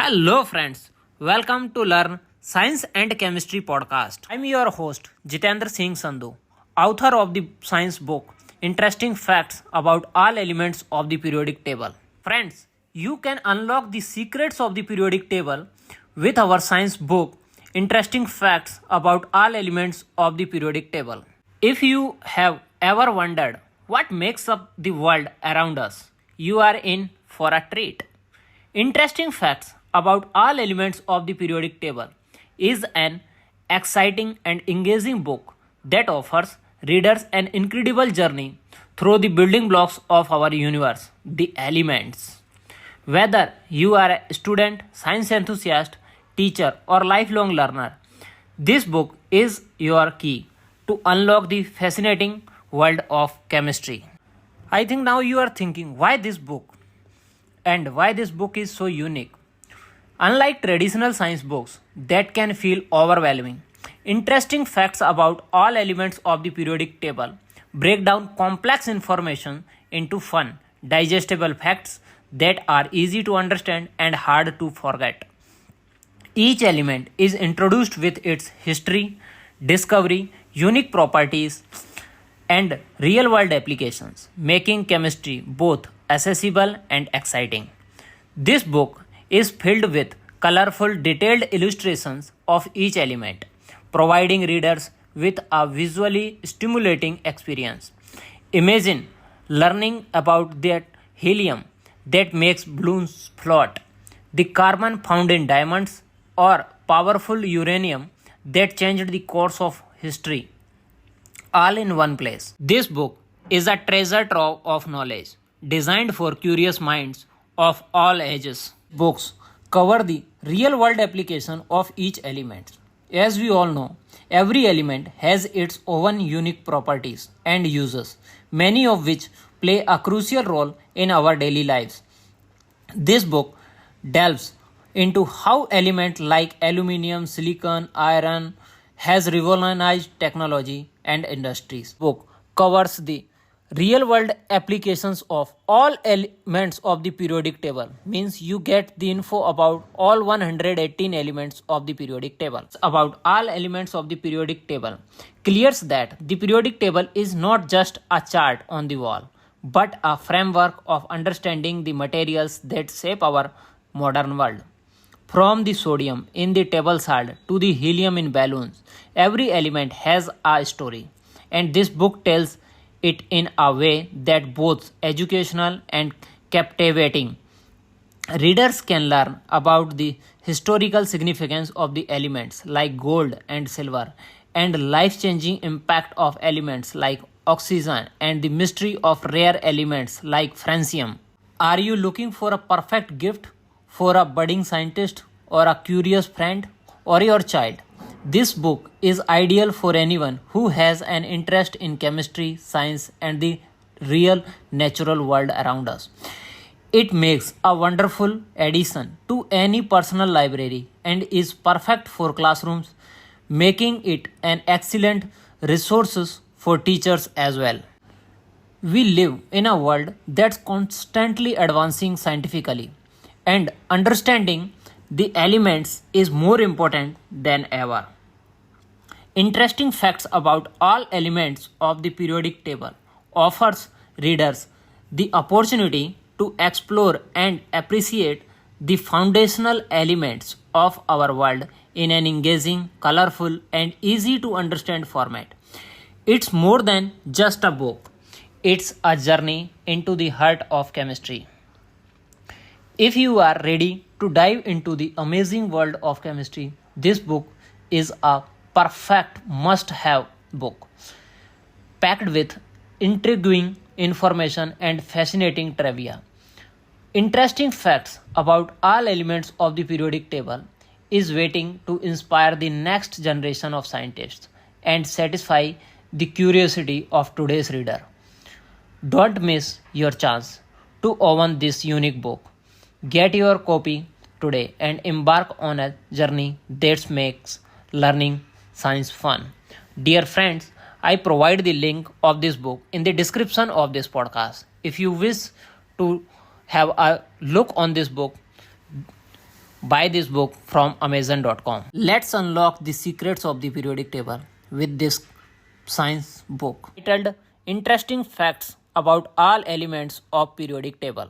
Hello, friends. Welcome to Learn Science and Chemistry podcast. I'm your host, Jitendra Sandhu, author of the science book Interesting Facts About All Elements of the Periodic Table. Friends, you can unlock the secrets of the periodic table with our science book Interesting Facts About All Elements of the Periodic Table. If you have ever wondered what makes up the world around us, you are in for a treat. Interesting Facts About All Elements of the Periodic Table is an exciting and engaging book that offers readers an incredible journey through the building blocks of our universe, the elements. Whether you are a student, science enthusiast, teacher, or lifelong learner, this book is your key to unlock the fascinating world of chemistry. I think now you are thinking why this book and why this book is so unique. Unlike traditional science books that can feel overwhelming, interesting facts about all elements of the periodic table break down complex information into fun, digestible facts that are easy to understand and hard to forget. Each element is introduced with its history, discovery, unique properties, and real world applications, making chemistry both accessible and exciting. This book is filled with colorful, detailed illustrations of each element, providing readers with a visually stimulating experience. Imagine learning about that helium that makes balloons float, the carbon found in diamonds, or powerful uranium that changed the course of history, all in one place. This book is a treasure trove of knowledge designed for curious minds of all ages. Books cover the real world application of each element. As we all know, every element has its own unique properties and uses, many of which play a crucial role in our daily lives. This book delves into how elements like aluminium, silicon, iron has revolutionized technology and industries. Book covers the real world applications of all elements of the periodic table, means you get the info about all 118 elements of the periodic table. About all elements of the periodic table clears that the periodic table is not just a chart on the wall but a framework of understanding the materials that shape our modern world. From the sodium in the table salt to the helium in balloons, every element has a story, and this book tells it in a way that both educational and captivating. Readers can learn about the historical significance of the elements like gold and silver, and life-changing impact of elements like oxygen, and the mystery of rare elements like francium. Are you looking for a perfect gift for a budding scientist or a curious friend or your child? This book is ideal for anyone who has an interest in chemistry, science, and the real natural world around us. It makes a wonderful addition to any personal library and is perfect for classrooms, making it an excellent resource for teachers as well. We live in a world that's constantly advancing scientifically, and understanding the elements is more important than ever. Interesting Facts About All Elements of the Periodic Table offers readers the opportunity to explore and appreciate the foundational elements of our world in an engaging, colorful, and easy to understand format. It's more than just a book, it's a journey into the heart of chemistry. If you are ready to dive into the amazing world of chemistry, this book is a perfect must have book, packed with intriguing information and fascinating trivia. Interesting facts about all elements of the periodic table is waiting to inspire the next generation of scientists and satisfy the curiosity of today's reader. Don't miss your chance to own this unique book. Get your copy today and embark on a journey that makes learning science fun. Dear friends, I provide the link of this book in the description of this podcast. If you wish to have a look on this book, Buy this book from Amazon.com. Let's unlock the secrets of the periodic table with this science book titled Interesting Facts About All Elements of Periodic Table.